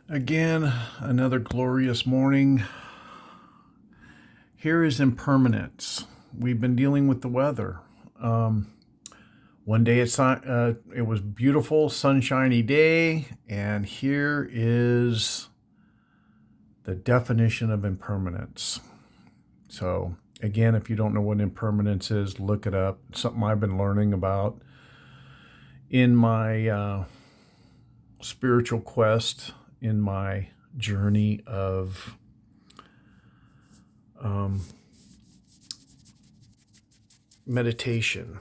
Again, another glorious morning. Here is impermanence. We've been dealing with the weather. Um, One day it was beautiful, sunshiny day, and here is the definition of impermanence. So, again, if you don't know what impermanence is, look it up. It's something I've been learning about in my spiritual quest, in my journey of um, meditation.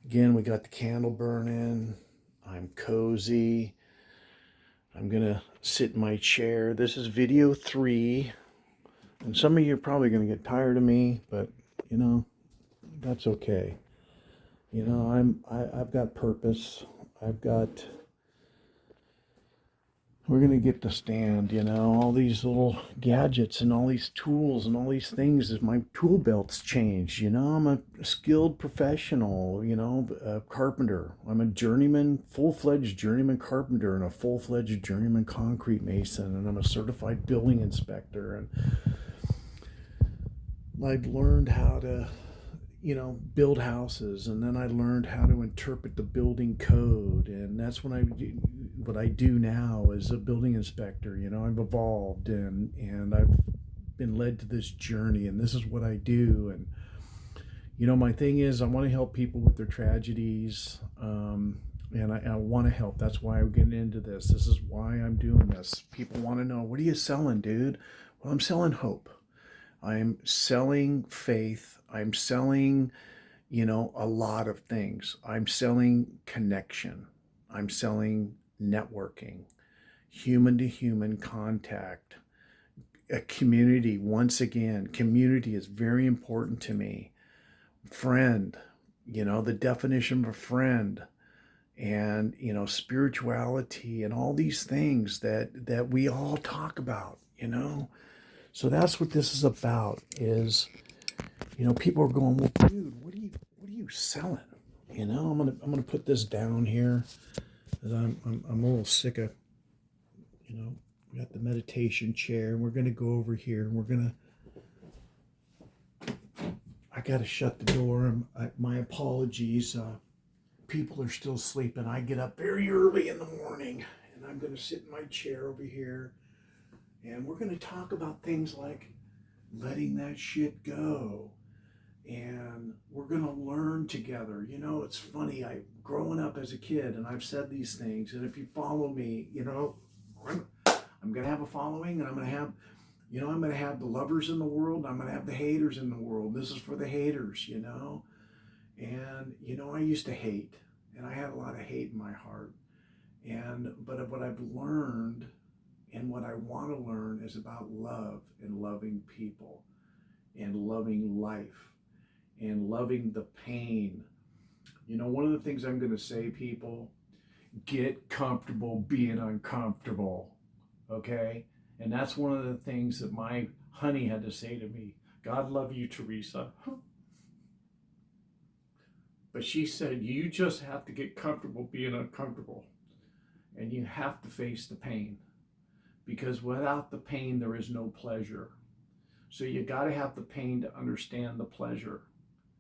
Again, we got the candle burning. I'm cozy. I'm going to sit in my chair. This is video 3. And some of you are probably going to get tired of me, but that's okay. I've got purpose. I've got We're going to get to stand, all these little gadgets and all these tools and all these things as my tool belt's changed. I'm a skilled professional, a carpenter. I'm a journeyman, full-fledged journeyman carpenter and a full-fledged journeyman concrete mason. And I'm a certified building inspector. And I've learned how to build houses, and then I learned how to interpret the building code, and that's what I do now as a building inspector. I've evolved, and I've been led to this journey, and this is what I do. And my thing is, I want to help people with their tragedies, and I want to help. That's why I'm getting into this. This is why I'm doing this. People want to know, what are you selling, dude? Well, I'm selling hope. I'm selling faith. I'm selling, a lot of things. I'm selling connection. I'm selling networking, human to human contact, a community. Once again, community is very important to me. Friend, the definition of a friend, and, spirituality and all these things that we all talk about. So that's what this is about. Is people are going, well, dude, what are you selling? I'm gonna put this down here, because I'm a little sick of, we got the meditation chair, and we're gonna go over here, and I gotta shut the door. My apologies. People are still sleeping. I get up very early in the morning, and I'm gonna sit in my chair over here, and we're gonna talk about things like letting that shit go. And we're going to learn together. It's funny. Growing up as a kid, and I've said these things, and if you follow me, I'm going to have a following, and I'm going to have, I'm going to have the lovers in the world, and I'm going to have the haters in the world. This is for the haters. And, I used to hate, and I had a lot of hate in my heart. But what I've learned and what I want to learn is about love and loving people and loving life and loving the pain. One of the things I'm going to say, people, get comfortable being uncomfortable, okay? And that's one of the things that my honey had to say to me. God love you, Teresa. But she said, you just have to get comfortable being uncomfortable. And you have to face the pain. Because without the pain, there is no pleasure. So you got to have the pain to understand the pleasure,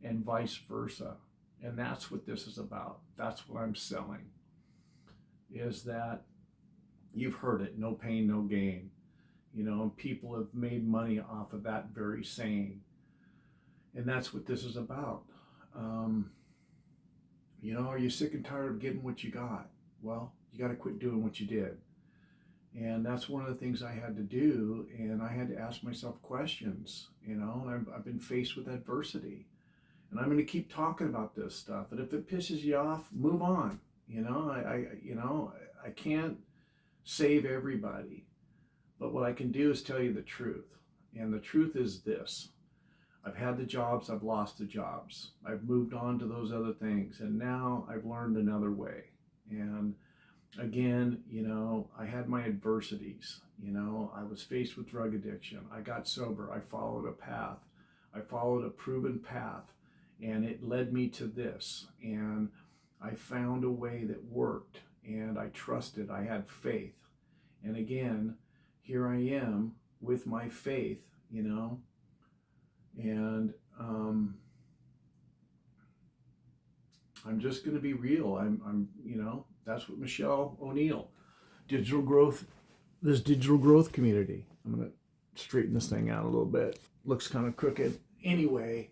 and vice versa. And that's what this is about. That's what I'm selling, is that you've heard it, no pain, no gain. People have made money off of that very saying. And that's what this is about. Are you sick and tired of getting what you got? Well, you got to quit doing what you did. And that's one of the things I had to do. And I had to ask myself questions, and I've been faced with adversity. And I'm going to keep talking about this stuff. And if it pisses you off, move on. I can't save everybody. But what I can do is tell you the truth. And the truth is this. I've had the jobs, I've lost the jobs. I've moved on to those other things. And now I've learned another way. And again, I had my adversities. I was faced with drug addiction. I got sober. I followed a path. I followed a proven path. And it led me to this. And I found a way that worked. and I trusted. I had faith. And again, here I am with my faith, you know, and I'm just going to be real. You know, that's what Michelle O'Neill, digital growth, this digital growth community. I'm going to straighten this thing out a little bit. Looks kind of crooked. Anyway,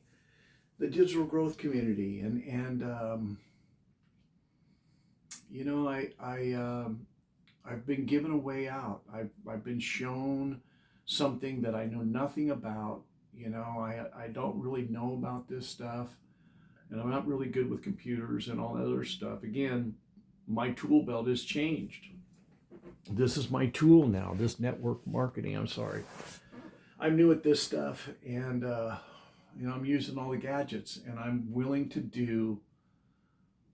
the digital growth community, and you know, I've been given a way out. I've been shown something that I know nothing about. You know, I don't really know about this stuff, and I'm not really good with computers and all that other stuff. Again, my tool belt has changed. This is my tool now, this network marketing. I'm sorry. I'm new at this stuff, and you know, I'm using all the gadgets, and I'm willing to do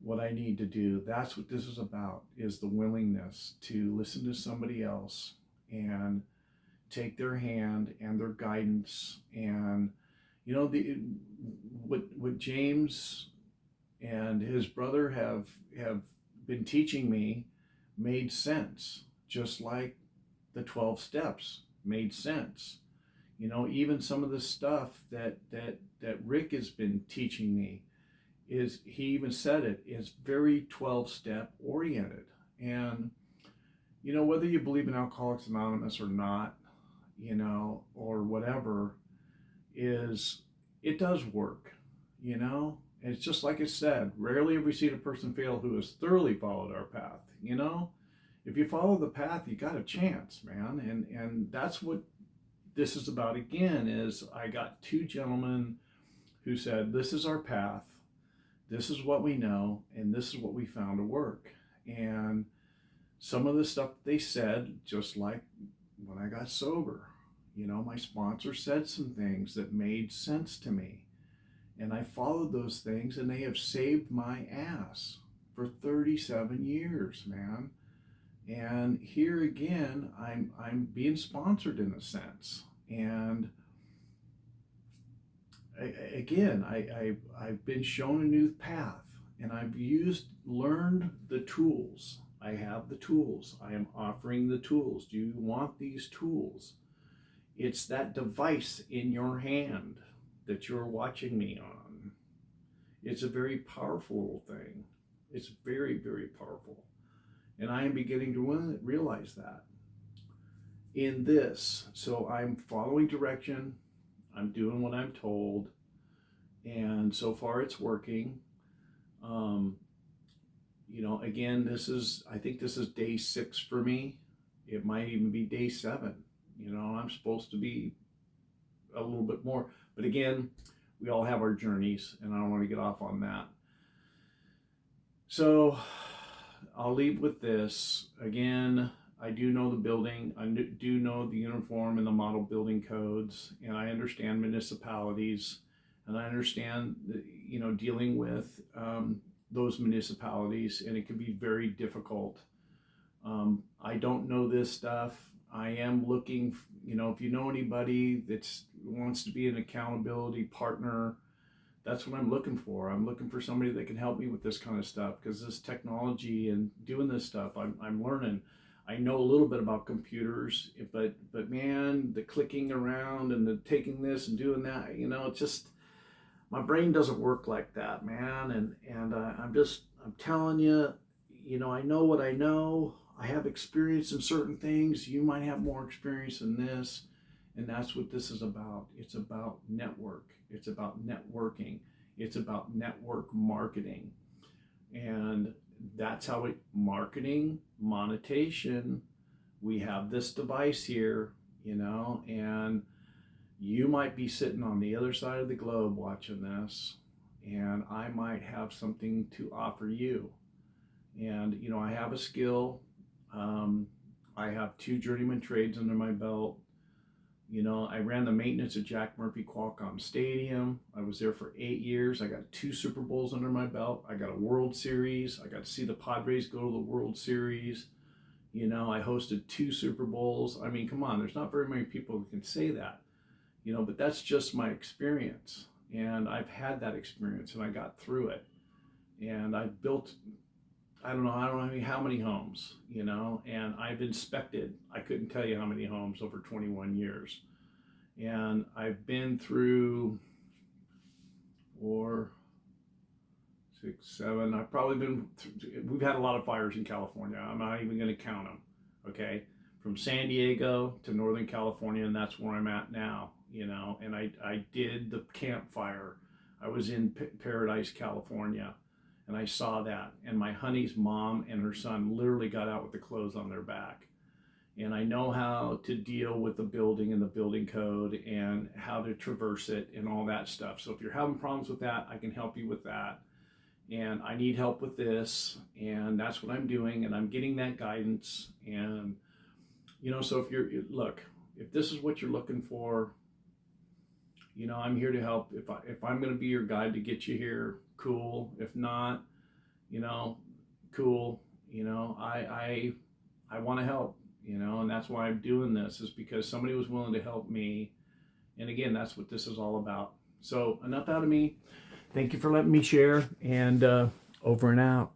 what I need to do. That's what this is about, is the willingness to listen to somebody else and take their hand and their guidance. And you know, what James and his brother have been teaching me made sense, just like the 12 steps made sense. You know, even some of the stuff that Rick has been teaching me, is, he even said it, is very 12-step oriented. And you know, whether you believe in Alcoholics Anonymous or not, you know, or whatever, is, it does work, you know. And it's just like I said, rarely have we seen a person fail who has thoroughly followed our path. You know, if you follow the path, you got a chance, man. And that's what this is about. Again, is I got two gentlemen who said, this is our path, this is what we know, and this is what we found to work. And some of the stuff they said, just like when I got sober, you know, my sponsor said some things that made sense to me, and I followed those things, and they have saved my ass for 37 years, man. And here again, I'm being sponsored in a sense. And again, I've been shown a new path, and I've learned the tools. I have the tools. I am offering the tools. Do you want these tools? It's that device in your hand that you're watching me on. It's a very powerful thing. It's very, very powerful. And I am beginning to realize that in this. So I'm following direction. I'm doing what I'm told. And so far it's working. You know, again, I think this is day 6 for me. It might even be day 7. You know, I'm supposed to be a little bit more. But again, we all have our journeys, and I don't want to get off on that. So I'll leave with this. Again, I do know the building. I do know the uniform and the model building codes, and I understand municipalities, and I understand, you know, dealing with those municipalities, and it can be very difficult. I don't know this stuff. I am looking, you know, if you know anybody that wants to be an accountability partner, that's what I'm looking for. I'm looking for somebody that can help me with this kind of stuff, because this technology and doing this stuff, I'm learning. I know a little bit about computers, but man, the clicking around and the taking this and doing that, you know, it's just, my brain doesn't work like that, man. And I'm telling you, you know, I know what I know. I have experience in certain things. You might have more experience in this. And that's what this is about. It's about network. It's about networking. It's about network marketing. And that's how marketing, monetization, we have this device here, you know, and you might be sitting on the other side of the globe watching this, and I might have something to offer you. And, you know, I have a skill. I have 2 journeyman trades under my belt. You know, I ran the maintenance at Jack Murphy Qualcomm Stadium. I was there for 8 years. I got 2 Super Bowls under my belt. I got a World Series. I got to see the Padres go to the World Series. You know, I hosted 2 Super Bowls. I mean, come on, there's not very many people who can say that. You know, but that's just my experience. And I've had that experience, and I got through it. And I've built I don't know how many homes, you know, and I've inspected, I couldn't tell you how many homes over 21 years. And I've been through 4, 6, 7. I've probably we've had a lot of fires in California. I'm not even going to count them. Okay. From San Diego to Northern California, and that's where I'm at now, you know. And I did the campfire. I was in Paradise, California, and I saw that. And my honey's mom and her son literally got out with the clothes on their back. And I know how to deal with the building and the building code and how to traverse it and all that stuff. So if you're having problems with that, I can help you with that. And I need help with this, and that's what I'm doing, and I'm getting that guidance. And you know, so if this is what you're looking for, you know, I'm here to help. If I'm going to be your guide to get you here, cool. If not, you know, cool. You know, I want to help. You know, and that's why I'm doing this, is because somebody was willing to help me. And again, that's what this is all about. So enough out of me. Thank you for letting me share, and over and out.